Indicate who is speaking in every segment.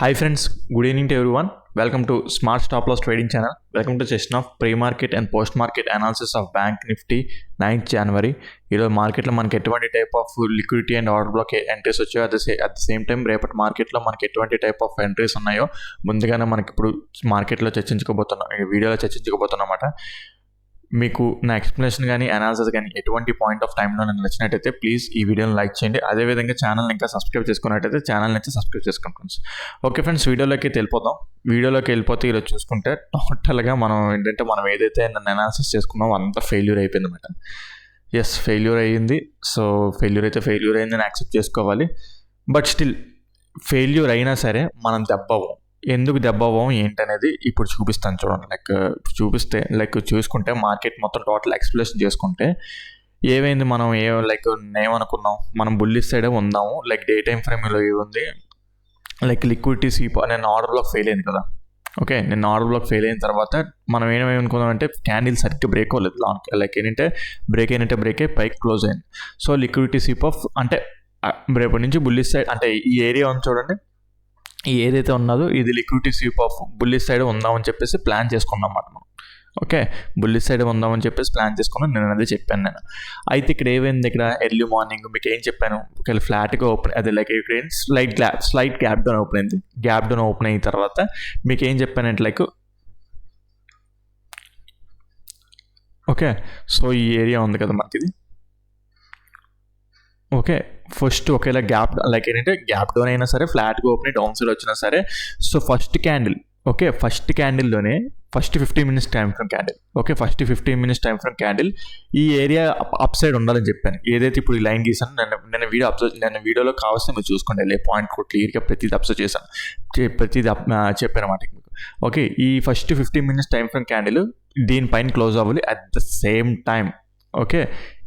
Speaker 1: Hi friends, good evening to everyone. Welcome to Smart Stop Loss Trading Channel. Welcome to session of pre-market and post-market analysis of Bank Nifty 9th January. ఈరోజు మార్కెట్లో మనకి ఎటువంటి type of liquidity and order black entries వచ్చాయో at the same time రేపటి మార్కెట్లో మనకి ఎటువంటి type of entries ఉన్నాయో ముందుగానే మనకి ఇప్పుడు మార్కెట్లో వీడియోలో చర్చించుకోబోతున్నాం అన్నమాట. మీకు నా ఎక్స్ప్లెనేషన్ కానీ అనాలిసిస్ కానీ ఎటువంటి పాయింట్ ఆఫ్ టైంలో నేను నచ్చినట్టయితే ప్లీజ్ ఈ వీడియోని లైక్ చేయండి. అదేవిధంగా ఛానల్ని ఇంకా సబ్స్క్రైబ్ చేసుకున్నట్టయితే ఛానల్ నుంచి సబ్స్క్రైబ్ చేసుకోండి ఫ్రెండ్స్. ఓకే ఫ్రెండ్స్, వీడియోలోకి వెళ్ళిపోతే ఈరోజు చూసుకుంటే టోటల్గా మనం ఏదైతే నన్ను అనాలిసిస్ చేసుకున్నామో అంతా ఫెయిల్యూర్ అయిపోయింది అనమాట. ఫెయిల్యూర్ అయ్యింది. సో ఫెయిల్యూర్ అయిందని యాక్సెప్ట్ చేసుకోవాలి. బట్ స్టిల్ ఫెయిల్యూర్ అయినా సరే మనం దెబ్బవం. ఎందుకు దెబ్బవం ఏంటనేది ఇప్పుడు చూపిస్తాను చూడండి. చూసుకుంటే మార్కెట్ మొత్తం టోటల్ ఎక్స్ప్లెనేషన్ చేసుకుంటే ఏమైంది, మనం ఏమనుకున్నాం, మనం బుల్లిష్ సైడే ఉందాము. డే టైం ఫ్రేమ్లో ఏముంది, లిక్విడిటీ నేను ఆర్డర్ బ్లాక్ ఫెయిల్ అయింది కదా. ఓకే, నేను ఆర్డర్ బ్లాక్ ఫెయిల్ అయిన తర్వాత మనం ఏమనుకున్నామంటే క్యాండిల్ సరిగ్గా బ్రేక్ అవ్వలేదు. బ్రేక్ అయ్యి పైకి క్లోజ్ అయింది. సో లిక్విడిటీ స్వీప్ ఆఫ్ అంటే రేపటి నుంచి బుల్లిష్ సైడ్ అంటే ఈ ఏరియా ఉంది చూడండి, ఈ ఏదైతే ఉన్నదో ఇది liquidity sweep of bullish side ఉందామని చెప్పేసి ప్లాన్ చేసుకున్నాం అన్నమాట మనం. ఓకే, బుల్లిష్ సైడ్ ఉందామని చెప్పేసి ప్లాన్ చేసుకున్నాం. నేను అదే చెప్పాను. అయితే ఇక్కడ ఏమైంది, ఇక్కడ ఎర్లీ మార్నింగ్ మీకు ఏం చెప్పాను, ఒకవేళ ఫ్లాట్గా ఓపెన్ అదే ఇక్కడ స్లైట్ గ్యాప్ డౌన్ ఓపెన్ అయింది. గ్యాప్ డౌన్ ఓపెన్ అయిన తర్వాత మీకు ఏం చెప్పానంటే ఓకే, సో ఈ ఏరియా ఉంది కదా మనకి ఇది. ఓకే, ఫస్ట్ ఒకేలా గ్యాప్ గ్యాప్ డౌన్ అయినా సరే, ఫ్లాట్గా ఓపెన్ అయ్యి డౌన్ సైడ్ వచ్చినా సరే, సో ఫస్ట్ క్యాండిల్లోనే first 15 minutes time frame candle. Okay, first 15 minutes time frame candle ఈ ఏరియా అప్ సైడ్ ఉండాలని చెప్పాను. ఏదైతే ఇప్పుడు ఈ లైన్ గీసాను, నేను వీడియోలో కావాల్సిన మీరు చూసుకోండి. పాయింట్ క్లియర్గా ప్రతిదీ అబ్జర్వ్ చేశాను, ప్రతిదీ చెప్పాను అన్నమాట మీకు. ఓకే, ఈ first 15 minutes time frame candle దీనిపైన క్లోజ్ అవ్వాలి. At the same time okay,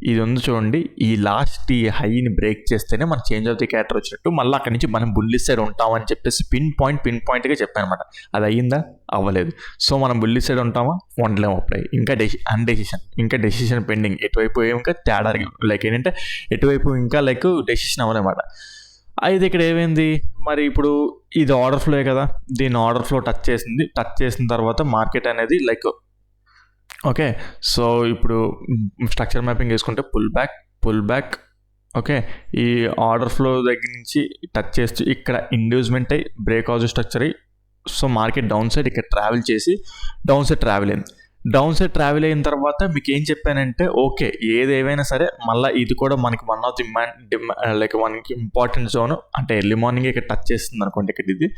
Speaker 1: ఇది ఉంది చూడండి, ఈ లాస్ట్ ఈ హైని బ్రేక్ చేస్తేనే మన చేంజ్ ఆఫ్ ది క్యారెక్టర్ వచ్చినట్టు. మళ్ళీ అక్కడి నుంచి మనం బుల్లిష్ సైడ్ ఉంటామని చెప్పేసి పిన్ పాయింట్గా చెప్పాను అనమాట. అది అయ్యిందా? అవ్వలేదు. సో మనం బుల్లిష్ సైడ్ ఉంటామా? ఉండలేము. అప్పుడే ఇంకా డెసిషన్ పెండింగ్. ఎటువైపు ఇంకా తేడా ఎటువైపు ఇంకా డెసిషన్ అవ్వలేమాట. అయితే ఇక్కడ ఏమైంది మరి, ఇప్పుడు ఇది ఆర్డర్ ఫ్లో కదా, దీన్ని ఆర్డర్ ఫ్లో టచ్ చేసిన తర్వాత మార్కెట్ అనేది ఓకే, సో ఇప్పుడు స్ట్రక్చర్ మ్యాపింగ్ వేసుకుంటే పుల్ బ్యాక్ ఓకే, ఈ ఆర్డర్ ఫ్లో దగ్గర నుంచి టచ్ చేస్తూ ఇక్కడ ఇండ్యూస్మెంట్ అయ్యి బ్రేక్ అవుట్ స్ట్రక్చర్ అయ్యి, సో మార్కెట్ డౌన్ సైడ్ ఇక్కడ ట్రావెల్ చేసి డౌన్ సైడ్ ట్రావెల్ అయిన తర్వాత మీకు ఏం చెప్పానంటే ఓకే, ఏదేమైనా సరే మళ్ళీ ఇది కూడా మనకి వన్ ఆఫ్ ది మనకి ఇంపార్టెంట్ జోన్. అంటే ఎర్లీ మార్నింగ్ ఇక్కడ టచ్ చేస్తుంది అనుకోండి, ఇక్కడ ఇది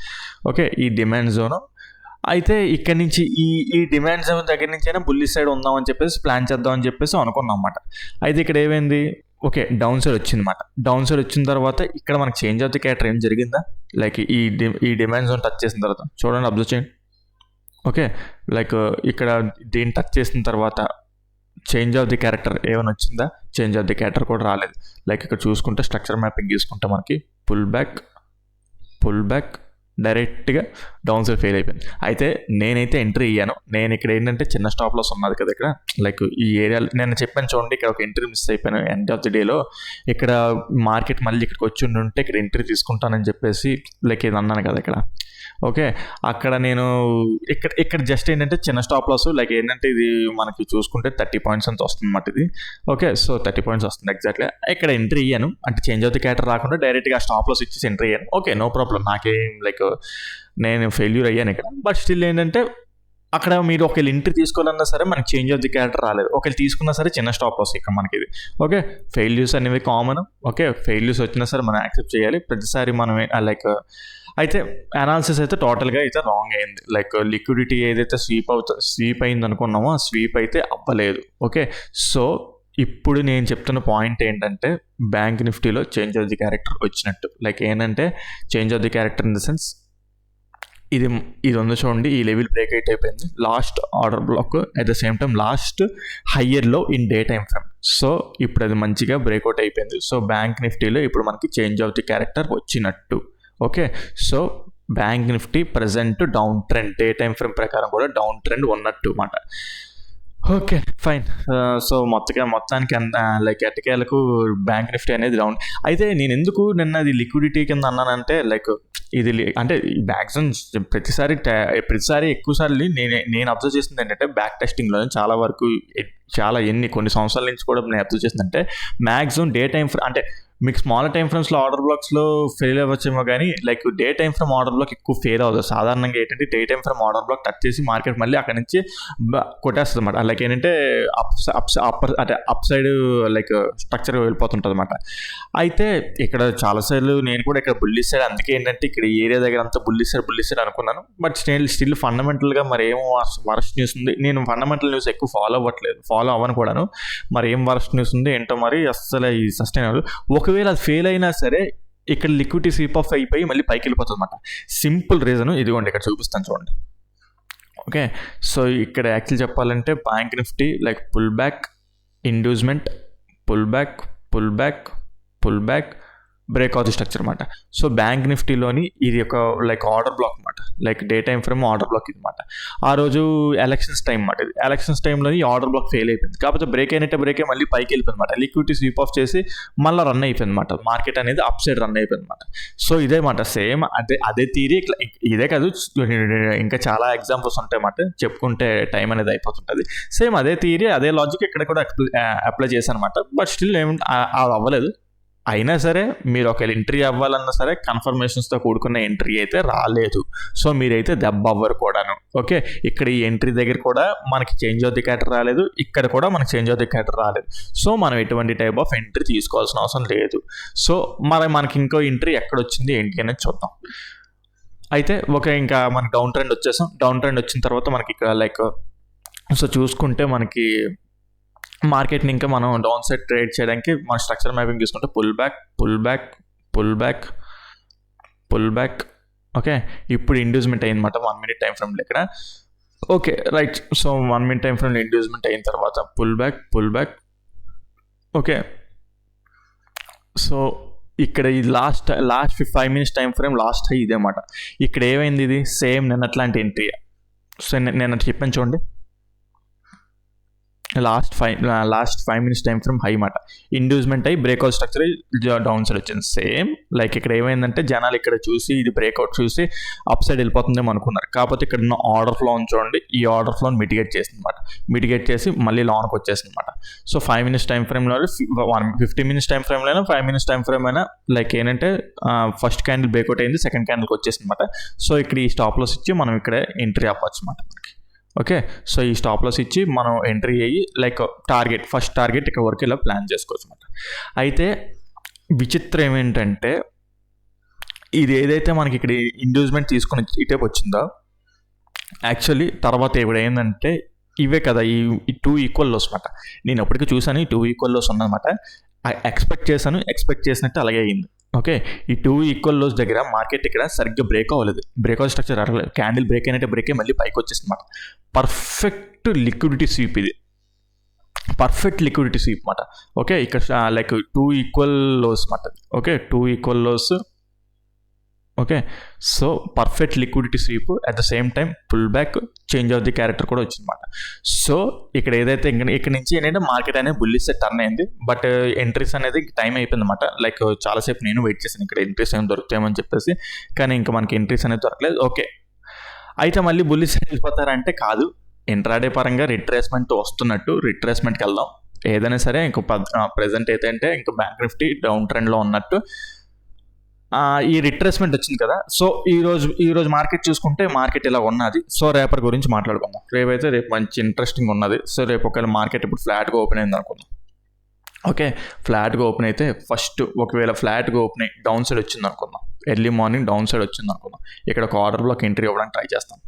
Speaker 1: ఓకే, ఈ డిమాండ్ జోను. అయితే ఇక్కడ నుంచి ఈ డిమాండ్ జోన్ దగ్గర నుంచి అయినా బుల్లిష్ సైడ్ ఉందామని చెప్పేసి ప్లాన్ చేద్దామని చెప్పేసి అనుకున్నాం అన్నమాట. అయితే ఇక్కడ ఏమైంది, ఓకే డౌన్ సైడ్ వచ్చిందన్నమాట. డౌన్ సైడ్ వచ్చిన తర్వాత ఇక్కడ మనకి చేంజ్ ఆఫ్ ది క్యారెక్టర్ ఏం జరిగిందా, ఈ డిమాండ్ జోన్ టచ్ చేసిన తర్వాత చూడండి, అబ్జర్వ్ చేయండి. ఓకే, ఇక్కడ దీన్ని టచ్ చేసిన తర్వాత చేంజ్ ఆఫ్ ది క్యారెక్టర్ ఏమైనా వచ్చిందా? చేంజ్ ఆఫ్ ది క్యారెక్టర్ కూడా రాలేదు. ఇక్కడ చూసుకుంటే స్ట్రక్చర్ మ్యాపింగ్ తీసుకుంటే మనకి పుల్ బ్యాక్ డైరెక్ట్గా డౌన్ సైడ్ ఫెయిల్ అయిపోయింది. అయితే నేనైతే ఎంట్రీ అయ్యాను. నేను ఇక్కడ ఏంటంటే చిన్న స్టాప్ లాస్ ఉన్నది కదా ఇక్కడ, ఈ ఏరియా నేను చెప్పాను చూడండి, ఇక్కడ ఒక ఎంట్రీ మిస్ అయిపోయాను ఎండ్ ఆఫ్ ది డేలో. ఇక్కడ మార్కెట్ మళ్ళీ ఇక్కడికి వచ్చి ఉంటే ఇక్కడ ఎంట్రీ తీసుకుంటానని చెప్పేసి ఇది అన్నాను కదా ఇక్కడ. ఓకే, అక్కడ నేను ఇక్కడ జస్ట్ ఏంటంటే చిన్న స్టాప్ లాస్ ఏంటంటే ఇది మనకి చూసుకుంటే 30 points అంత వస్తుంది అన్నమాట ఇది. ఓకే, సో 30 points వస్తుంది ఎగ్జాక్ట్గా. ఇక్కడ ఎంట్రీ అయ్యాను, అంటే చేంజ్ ఆఫ్ ది క్యారెక్టర్ రాకుండా డైరెక్ట్గా స్టాప్ లాస్ ఇచ్చేసి ఎంట్రీ అయ్యాను. ఓకే, నో ప్రాబ్లం, నాకేం నేను ఫెయిల్యూర్ అయ్యాను ఇక్కడ. బట్ స్టిల్ ఏంటంటే అక్కడ మీరు ఒకవేళ ఎంట్రీ తీసుకోవాలన్నా సరే మనకి చేంజ్ ఆఫ్ ది క్యారెక్టర్ రాలేదు. ఒకవేళ తీసుకున్నా సరే చిన్న స్టాప్ లాస్ ఇక్కడ మనకి ఇది. ఓకే, ఫెయిల్యూర్స్ అనేవి కామన్. ఓకే, ఫెయిల్యూర్స్ వచ్చినా సరే మనం యాక్సెప్ట్ చేయాలి. ప్రతిసారి మనం అయితే అనాలిసిస్ అయితే టోటల్గా అయితే రాంగ్ అయింది. లిక్విడిటీ ఏదైతే స్వీప్ అయింది అనుకున్నామో ఆ స్వీప్ అయితే అవ్వలేదు. ఓకే, సో ఇప్పుడు నేను చెప్తున్న పాయింట్ ఏంటంటే బ్యాంక్ నిఫ్టీలో చేంజ్ ఆఫ్ ది క్యారెక్టర్ వచ్చినట్టు. ఏంటంటే change of the character in the sense ఇది ఉంది చూడండి, ఈ లెవెల్ బ్రేక్ అయిపోయింది. Last order block at the same time last హయ్యర్లో in day time frame. So ఇప్పుడు అది మంచిగా బ్రేక్అవుట్ అయిపోయింది. సో బ్యాంక్ నిఫ్టీలో ఇప్పుడు మనకి చేంజ్ ఆఫ్ ది క్యారెక్టర్ వచ్చినట్టు. Okay, so bank Nifty present down trend, day time frame ప్రకారం కూడా డౌన్ ట్రెండ్ ఉన్నట్టు అన్నమాట. ఓకే. ఫైన్. సో, మొత్తానికి లైక్ ఎట్టకేలకు బ్యాంక్ నిఫ్టీ అనేది డౌన్. అయితే నేనెందుకు నిన్న అది లిక్విడిటీ కింద అన్నానంటే లైక్ ఇది అంటే ఈ మాక్సిమం ప్రతిసారి ఎక్కువ సార్లు నేను అబ్జర్వ్ చేసింది ఏంటంటే బ్యాక్ టెస్టింగ్‌లో చాలా వరకు కొన్ని సంవత్సరాల నుంచి కూడా నేను అబ్జర్వ్ చేసిందంటే మాక్సిమం డే టైమ్ అంటే మీకు స్మాల్ టైమ్ ఫ్రేమ్స్లో ఆర్డర్ బ్లాక్స్లో ఫెయిల్ అవ్వచ్చేమో కానీ like day time frame order black ఎక్కువ ఫెయిల్ అవ్వదు. సాధారణంగా ఏంటంటే day time frame order black touch చేసి మార్కెట్ మళ్ళీ అక్కడ నుంచి కొట్టేస్తుంది అనమాట. లైక్ ఏంటంటే అప్ సైడ్ లైక్ స్ట్రక్చర్ వెళ్ళిపోతుంటుంది అనమాట. అయితే ఇక్కడ చాలాసార్లు నేను కూడా ఇక్కడ బుల్లిష్ సైడ్, అందుకే ఏంటంటే ఇక్కడ ఈ ఏరియా దగ్గర అంతా బుల్లిష్ సైడ్ అనుకున్నాను. బట్ స్టిల్ ఫండమెంటల్గా మరి ఏమో వరస్ట్ న్యూస్ ఉంది. నేను ఫండమెంటల్ న్యూస్ ఎక్కువ ఫాలో అవ్వను కూడాను. మరి ఏం వరస్ట్ న్యూస్ ఉంది ఏంటో మరి అస్సలు ఈ సస్టైనబుల్. ఒకవేళ అది ఫెయిల్ అయినా సరే ఇక్కడ లిక్విడిటీ స్వీప్ ఆఫ్ అయిపోయి మళ్ళీ పైకి వెళ్ళిపోతుంది అనమాట. సింపుల్ రీజన్ ఇదిగోండి, ఇక్కడ చూపిస్తాను చూడండి. ఓకే, సో ఇక్కడ యాక్చువల్ చెప్పాలంటే bank nifty like pull back, inducement, pull back breakout structure అనమాట. సో బ్యాంక్ నిఫ్టీలోని ఇది ఒక లైక్ ఆర్డర్ బ్లాక్ అనమాట, like day time frame order block ఇది అనమాట. ఆ రోజు ఎలక్షన్స్ టైం అనమాట. ఇది ఎలక్షన్స్ టైంలో ఈ ఆర్డర్ బ్లాక్ ఫెయిల్ అయిపోయింది. కాకపోతే బ్రేక్ మళ్ళీ పైకి వెళ్ళిపోయింది అనమాట. లిక్విడిటీ స్వీప్ ఆఫ్ చేసి మళ్ళీ రన్ అయిపోయింది అనమాట. మార్కెట్ అనేది అప్ సైడ్ రన్ అయిపోయింది అనమాట. సో ఇదే మాట సేమ్ అదే థియరీ. ఇదే కాదు, ఇంకా చాలా ఎగ్జాంపుల్స్ ఉంటాయి అన్నమాట, చెప్పుకుంటే టైం అనేది అయిపోతుంటుంది. సేమ్ అదే థియరీ, అదే లాజిక్ ఇక్కడ కూడా అప్లై చేశాను అనమాట. బట్ స్టిల్ అది అవ్వలేదు. అయినా సరే మీరు ఒకవేళ ఎంట్రీ అవ్వాలన్నా సరే కన్ఫర్మేషన్స్తో కూడుకున్న ఎంట్రీ అయితే రాలేదు. సో మీరైతే దెబ్బ అవ్వరు కూడాను. ఓకే, ఇక్కడ ఈ ఎంట్రీ దగ్గర కూడా మనకి చేంజ్ ఆఫ్ ది క్యాటర్ రాలేదు, ఇక్కడ కూడా మనకి చేంజ్ ఆఫ్ ది క్యాటర్ రాలేదు. సో మనం ఎటువంటి టైప్ ఆఫ్ ఎంట్రీ తీసుకోవాల్సిన అవసరం లేదు. సో మనకి ఇంకో ఎంట్రీ ఎక్కడొచ్చింది ఏంటి అనేది చూద్దాం. అయితే ఇంకా మనకి డౌన్ ట్రెండ్ వచ్చేసాం. డౌన్ ట్రెండ్ వచ్చిన తర్వాత మనకి ఇక్కడ లైక్ సో చూసుకుంటే మనకి మార్కెట్ని ఇంకా మనం డౌన్ సైడ్ ట్రేడ్ చేయడానికి మన స్ట్రక్చర్ మ్యాపింగ్ చూసుకుంటే పుల్ బ్యాక్. ఓకే, ఇప్పుడు ఇండ్యూస్మెంట్ అయిందన్నమాట 1 minute టైం ఫ్రేమ్లో ఇక్కడ. Okay right. So 1 minute time ఫ్రేమ్లో ఇండ్యూస్మెంట్ అయిన తర్వాత పుల్ బ్యాక్. ఓకే, సో ఇక్కడ ఈ last 5 minutes time frame last high ఇదే అన్నమాట. ఇక్కడ ఏమైంది, ఇది సేమ్ నేను అట్లాంటి ఎంట్రీ. సో నేను చెప్పాను చూడండి, last 5 minutes time frame high మాట. ఇండ్యూస్మెంట్ అయ్యి బ్రేక్అవుట్ స్ట్రక్చర్ డౌన్ సైడ్ వచ్చింది. సేమ్ లైక్ ఇక్కడ ఏమైందంటే జనాలు ఇక్కడ చూసి ఇది బ్రేక్అవుట్ చూసి అప్ సైడ్ వెళ్ళిపోతుందేమో అనుకున్నారు. కాకపోతే ఇక్కడ ఉన్న ఆర్డర్ ఫ్లో చూడండి, ఈ ఆర్డర్ ఫ్లోని మిటిగేట్ చేసి మళ్ళీ లాన్కి వచ్చేసింది అనమాట. సో 5 minutes టైం ఫ్రేమ్లో 15 minutes టైం ఫ్రేమ్లో అయినా 5 minutes టైం ఫ్రేమ్ అయినా లైక్ ఏంటంటే ఫస్ట్ క్యాండిల్ బ్రేక్అవుట్ అయింది, సెకండ్ క్యాండిల్కి వచ్చేసింది అనమాట. సో ఇక్కడ ఈ స్టాప్ లాస్ ఇచ్చి మనం ఇక్కడ ఎంట్రీ అవ్వచ్చు అనమాట మనకి. ఓకే, సో ఈ స్టాప్ లాస్ ఇచ్చి మనం ఎంట్రీ అయ్యి లైక్ ఫస్ట్ టార్గెట్ ఇక్కడ వరకు ఇలా ప్లాన్ చేసుకోవచ్చు అనమాట. అయితే విచిత్రం ఏమేంటంటే ఇది ఏదైతే మనకి ఇక్కడ ఇండ్యూస్మెంట్ తీసుకుని ఇటేపు వచ్చిందో యాక్చువల్లీ తర్వాత ఇప్పుడు ఏంటంటే ఇవే కదా ఈ 2 ఈక్వల్ లోస్ అనమాట. నేను అప్పటికి చూసాను ఈ 2 ఈక్వల్ లోస్ ఉన్నమాట. ఎక్స్పెక్ట్ చేసినట్టు అలాగే అయింది. ఓకే, ఈ 2 ఈక్వల్ లోస్ దగ్గర మార్కెట్ ఇక్కడ సరిగ్గా బ్రేక్ అవ్వలేదు, బ్రేక్అవుట్ స్ట్రక్చర్ అవ్వలేదు. క్యాండిల్ బ్రేక్ అయినట్టే బ్రేక్ అయ్యి మళ్ళీ పైకి వచ్చేసింది అనమాట. పర్ఫెక్ట్ లిక్విడిటీ స్వీప్ ఇది, పర్ఫెక్ట్ లిక్విడిటీ స్వీప్ అనమాట. ఓకే, ఇక్కడ లైక్ 2 ఈక్వల్ లోస్ అనమాట. Okay, 2 equal lows. Okay, so perfect liquidity sweep, at the same time pull back, change of the character కూడా వచ్చిందన్నమాట. సో ఇక్కడ ఏదైతే ఇక్కడ నుంచి ఏంటంటే మార్కెట్ అనేది బుల్లిష్ టర్న్ అయింది. బట్ ఎంట్రీస్ అనేది టైం అయిపోయింది అనమాట. లైక్ చాలాసేపు నేను వెయిట్ చేశాను ఇక్కడ ఎంట్రీస్ ఏమి దొరుకుతాయని చెప్పేసి, కానీ ఇంకా మనకి ఎంట్రీస్ అనేది దొరకలేదు. ఓకే, అయితే మళ్ళీ బుల్లిష్ వెళ్ళిపోతారంటే కాదు, ఇంట్రాడే పరంగా రిట్రేస్మెంట్ వస్తున్నట్టు రిట్రేస్మెంట్కి వెళ్దాం. ఏదైనా సరే ఇంకో ప్రెజెంట్ అయితే ఇంకా బ్యాంక్ నిఫ్టీ డౌన్ ట్రెండ్లో ఉన్నట్టు ఈ రిట్రేస్మెంట్ వచ్చింది కదా. సో ఈరోజు మార్కెట్ చూసుకుంటే మార్కెట్ ఇలా ఉన్నది. సో రేపటి గురించి మాట్లాడుకుందాం. రేపు మంచి ఇంట్రెస్టింగ్ ఉన్నది. సో రేపు ఒకవేళ మార్కెట్ ఇప్పుడు ఫ్లాట్గా ఓపెన్ అయింది అనుకుందాం. ఓకే, ఫ్లాట్గా ఓపెన్ అయితే ఫస్ట్ ఒకవేళ ఫ్లాట్గా ఓపెన్ అయ్యి డౌన్ సైడ్ వచ్చింది అనుకుందాం, ఎర్లీ మార్నింగ్ డౌన్ సైడ్ వచ్చింది అనుకుందాం, ఇక్కడ ఒక ఆర్డర్ బ్లాక్ ఎంట్రీ అవ్వడానికి ట్రై చేస్తాం.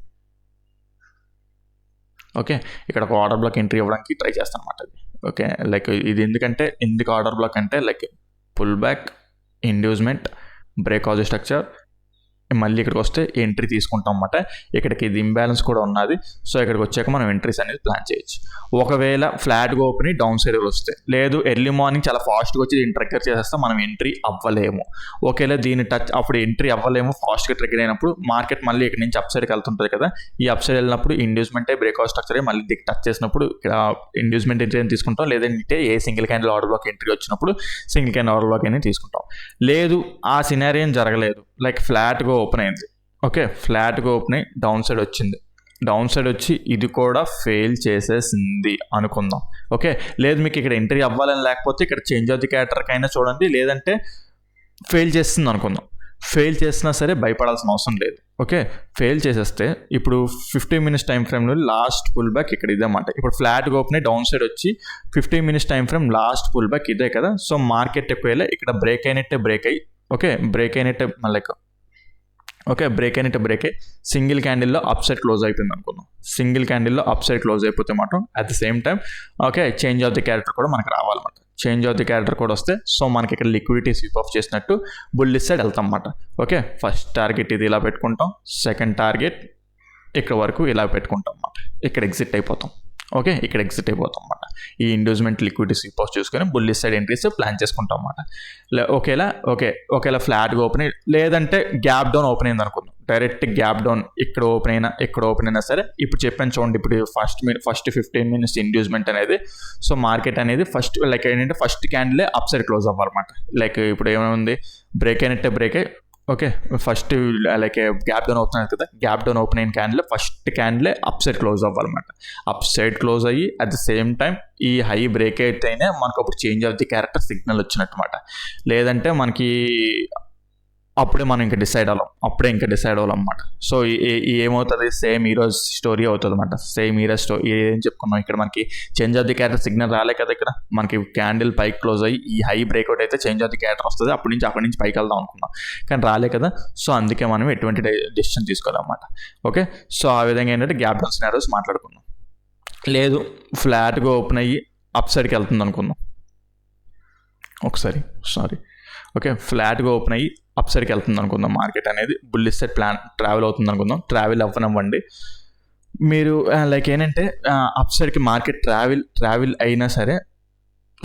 Speaker 1: ఓకే, ఇక్కడ ఒక ఆర్డర్ బ్లాక్ ఎంట్రీ అవ్వడానికి ట్రై చేస్తాను అనమాట. ఓకే, లైక్ ఇది ఎందుకు ఆర్డర్ బ్లాక్ అంటే like pull back, inducement, breakout structure, మళ్ళీ ఇక్కడికి వస్తే ఎంట్రీ తీసుకుంటాం అన్నమాట. ఇక్కడికి ఇది ఇంబ్యాలెన్స్ కూడా ఉన్నది. సో ఇక్కడికి వచ్చాక మనం ఎంట్రీస్ అనేది ప్లాన్ చేయొచ్చు. ఒకవేళ ఫ్లాట్గా ఓపెన్ డౌన్ సైడ్ వస్తే, లేదు ఎర్లీ మార్నింగ్ చాలా ఫాస్ట్గా వచ్చి దీన్ని ట్రిగ్గర్ చేసేస్తే మనం ఎంట్రీ అవ్వలేము. ఒకవేళ దీన్ని అప్పుడు ఎంట్రీ అవ్వలేము, ఫాస్ట్గా ట్రిగ్గర్ అయినప్పుడు మార్కెట్ మళ్ళీ ఇక్కడ నుంచి అప్ సైడ్కి వెళ్తుంటుంది కదా, ఈ అప్ సైడ్ వెళ్ళినప్పుడు ఇండ్యూస్మెంట్ బ్రేక్అవుట్ స్ట్రక్చర్ మళ్ళీ దిక్కు టచ్ చేసినప్పుడు ఇక్కడ ఇండ్యూస్మెంట్ ఎంట్రీ అని తీసుకుంటాం. లేదంటే a single candle order block entry వచ్చినప్పుడు సింగిల్ క్యాండిల్ ఆర్డర్ బ్లాక్ అనేది తీసుకుంటాం. లేదు ఆ సినారియో ఏం జరగలేదు, లైక్ ఫ్లాట్గా ఓపెన్ అయింది. ఓకే, ఫ్లాట్గా ఓపెన్ అయ్యి డౌన్ సైడ్ వచ్చింది. డౌన్ సైడ్ వచ్చి ఇది కూడా ఫెయిల్ చేసేసింది అనుకుందాం. ఓకే, లేదు మీకు ఇక్కడ ఎంట్రీ అవ్వాలని లేకపోతే ఇక్కడ చేంజ్ ఆఫ్ ది క్యారెక్టర్కి అయినా చూడండి, లేదంటే ఫెయిల్ చేస్తుంది అనుకుందాం. ఫెయిల్ చేసినా సరే భయపడాల్సిన అవసరం లేదు. ఓకే, ఫెయిల్ చేసేస్తే ఇప్పుడు 15 మినిట్స్ టైం ఫ్రేమ్లో లాస్ట్ పుల్ బ్యాక్ ఇక్కడ ఇదే అన్నమాట. ఇప్పుడు ఫ్లాట్గా ఓపెన్ అయ్యి డౌన్ సైడ్ వచ్చి 15 minutes time frame last pull back ఇదే కదా. సో మార్కెట్ ఎక్కువ ఇక్కడ బ్రేక్ అయినట్టే బ్రేక్ అయ్యి, ఓకే బ్రేక్ అయినట్టే మళ్ళీ ఓకే బ్రేక్ అయినట్టు బ్రేక్ అయ్యి సింగిల్ క్యాండిల్లో అప్ సైడ్ క్లోజ్ అయిపోయింది అనుకుందాం. సింగిల్ క్యాండిల్లో అప్ సైడ్ క్లోజ్ అయిపోతే మాత్రం at the same time okay change of the character కూడా మనకు రావాలన్నమాట. చేంజ్ ఆఫ్ ది క్యారెక్టర్ కూడా వస్తే సో మనకి ఇక్కడ లిక్విడిటీ స్వీప్ ఆఫ్ చేసినట్టు బుల్లిష్ సైడ్ వెళ్తాం అన్నమాట. ఓకే, ఫస్ట్ టార్గెట్ ఇది ఇలా పెట్టుకుంటాం, సెకండ్ టార్గెట్ ఇక్కడ వరకు ఇలా పెట్టుకుంటాం అన్నమాట. ఇక్కడ ఎగ్జిట్ అయిపోతాం. ఓకే, ఇక్కడ ఎగ్జిట్ అయిపోతాం అన్నమాట. ఈ ఇండ్యూస్మెంట్ లిక్విడిటీ స్వీప్ ఆఫ్ చూసుకొని బుల్లిష్ సైడ్ ఎంట్రీస్ ప్లాన్ చేసుకుంటాం అన్నమాట. ఒకేలా ఫ్లాట్గా ఓపెన్ అయ్యి, లేదంటే గ్యాప్ డౌన్ ఓపెన్ అయింది అనుకుందాం. డైరెక్ట్ గ్యాప్ డౌన్ ఇక్కడ ఓపెన్ అయినా సరే ఇప్పుడు చెప్పాను చూడండి. ఇప్పుడు ఫస్ట్ 15 మినిట్స్ ఇండ్యూస్మెంట్ అనేది, సో మార్కెట్ అనేది ఫస్ట్ లైక్ ఏంటంటే ఫస్ట్ క్యాండిలే అప్ సైడ్ క్లోజ్ అవ్వాలన్నమాట. లైక్ ఇప్పుడు ఏమైనా బ్రేక్ అయినట్టే బ్రేక్ అయ్యి, okay first like gap down open అవుతుంది కదా, గ్యాప్ డౌన్ ఓపెన్ అయిన క్యాండిల్ ఫస్ట్ క్యాండిలే అప్ సైడ్ క్లోజ్ అవ్వాలన్నమాట. అప్ సైడ్ క్లోజ్ అయ్యి అట్ ద సేమ్ టైం ఈ హై బ్రేక్ అయితేనే మనకు అప్పుడు change of the character signal వచ్చినట్టు అన్నమాట. లేదంటే మనకి అప్పుడే మనం ఇంకా డిసైడ్ అవ్వాలి అన్నమాట. సో ఏమవుతుంది, సేమ్ ఈరోజు స్టోరీ అవుతుంది అన్నమాట. సేమ్ ఈరోజు స్టోరీ ఏం చెప్పుకున్నాం, ఇక్కడ మనకి change of the character signal రాలే కదా, ఇక్కడ మనకి క్యాండిల్ పైకి క్లోజ్ అయ్యి ఈ హై బ్రేక్అవుట్ అయితే చేంజ్ ఆఫ్ ది క్యారెక్టర్ వస్తుంది, అక్కడి నుంచి పైకి వెళ్దాం అనుకున్నాం కానీ రాలే కదా. సో అందుకే మనం ఎటువంటి డెసిషన్ తీసుకోవాలన్నమాట. ఓకే, సో ఆ విధంగా ఏంటంటే గ్యాప్ డౌన్ సినారియోస్ మాట్లాడుకున్నాం. లేదు ఫ్లాట్గా ఓపెన్ అయ్యి అప్ సైడ్కి వెళ్తుంది అనుకుందాం. ఓకే, ఫ్లాట్గా ఓపెన్ అయ్యి అప్ సైడ్కి వెళ్తుంది అనుకుందాం. మార్కెట్ అనేది బుల్లిష్ సైడ్ ట్రావెల్ అవుతుంది అనుకుందాం. ట్రావెల్ అవ్వనివ్వండి. మీరు లైక్ ఏంటంటే అప్ సైడ్కి మార్కెట్ ట్రావెల్ అయినా సరే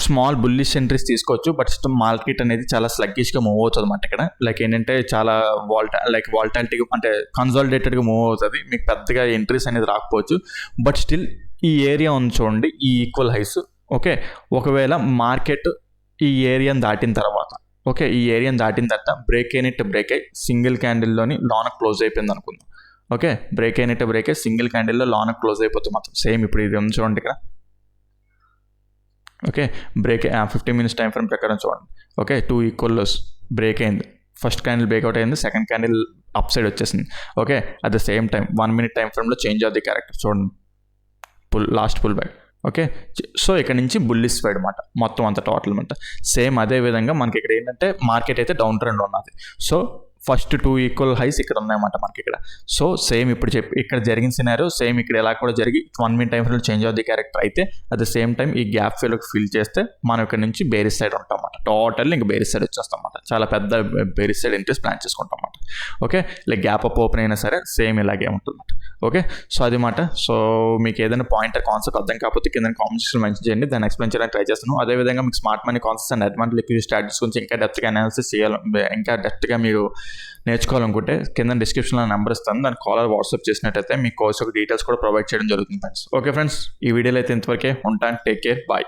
Speaker 1: స్మాల్ బుల్లిష్ ఎంట్రీస్ తీసుకోవచ్చు. బట్ మార్కెట్ అనేది చాలా స్లగ్గిష్గా మూవ్ అవుతుంది అన్నమాట. ఇక్కడ లైక్ ఏంటంటే చాలా వాల్టాలిటీగా అంటే కన్సాలిడేటెడ్గా మూవ్ అవుతుంది. మీకు పెద్దగా ఎంట్రీస్ అనేది రాకపోవచ్చు. బట్ స్టిల్ ఈ ఏరియా ఉంది చూడండి, ఈ ఈక్వల్ హైస్. ఓకే, ఒకవేళ మార్కెట్ ఈ ఏరియాని దాటిన తర్వాత బ్రేక్ అయ్యి సింగిల్ క్యాండిల్లోని లోన క్లోజ్ అయిపోయింది అనుకుందాం. ఓకే, బ్రేక్ అయ్యి సింగిల్ క్యాండిల్లో లోన క్లోజ్ అయిపోతుంది మాత్రం. సేమ్ ఇప్పుడు ఇది ఉంది చూడండి ఇక్కడ. ఓకే, 15 మినిట్స్ టైం ఫ్రేమ్ ప్రకారం చూడండి. ఓకే, 2 ఈక్వల్ బ్రేక్ అయింది. ఫస్ట్ క్యాండిల్ బ్రేక్అవుట్ అయింది, సెకండ్ క్యాండిల్ అప్ సైడ్ వచ్చేసింది. Okay, at the same time 1 minute time ఫ్రేమ్లో చేంజ్ ఆఫ్ ది క్యారెక్టర్ చూడండి, last pull back. Okay, so ఇక్కడ నుంచి బుల్లిష్ సైడ్ అనమాట మొత్తం అంతా టోటల్ అనమాట. సేమ్ అదే విధంగా మనకి ఇక్కడ ఏంటంటే మార్కెట్ అయితే డౌన్ ట్రెండ్ ఉన్నది. సో ఫస్ట్ 2 ఈక్వల్ హైస్ ఇక్కడ ఉన్నాయన్నమాట మనకి ఇక్కడ. సో సేమ్ ఇప్పుడు ఇక్కడ జరిగిన సినారియో సేమ్ ఇక్కడ ఎలా కూడా జరిగి 1 minute time frame change of the character అయితే అట్ ద సేమ్ టైం ఈ గ్యాప్ ఫిల్కి ఫిల్ చేస్తే మనం ఇక్కడ నుంచి బేరిస్ సైడ్ ఉంటాం అన్నమాట. టోటల్ ఇంకా బేరిస్ సైడ్ వచ్చేస్తాం అన్నమాట. చాలా పెద్ద బేరిస్ సైడ్ ఎంట్రీస్ ప్లాన్ చేసుకుంటాం అన్నమాట. Okay, like gap up open అయినా సరే సేమ్ ఇలాగే ఉంటుంది. ఓకే, సో అది మాట. సో మీకు ఏదైనా పాయింట్ కాన్సెప్ట్ అర్థం కాకపోతే కింద కామెంట్ సెక్షన్ మెన్షన్ చేయండి, దాన్ని ఎక్స్ప్లెయిన్ చేయడానికి ట్రై చేస్తాను. అదేవిధంగా మీకు smart money concepts and advance liquidity strategies గురించి ఇంకా డెప్త్గా అనాలిసిస్ చేయాలి, ఇంకా డెప్త్గా మీరు నేర్చుకోవాలనుకుంటే కింద డిస్క్రిప్షన్లో నెంబర్ ఇస్తాను, దాన్ని కాలర్ వాట్సాప్ చేసినట్టయితే మీ కోర్స్ యొక్క డీటెయిల్స్ కూడా ప్రొవైడ్ చేయడం జరుగుతుంది ఫ్రెండ్స్. ఓకే ఫ్రెండ్స్, ఈ వీడియోలో అయితే ఇంతవరకే ఉంటాను. Take care, bye.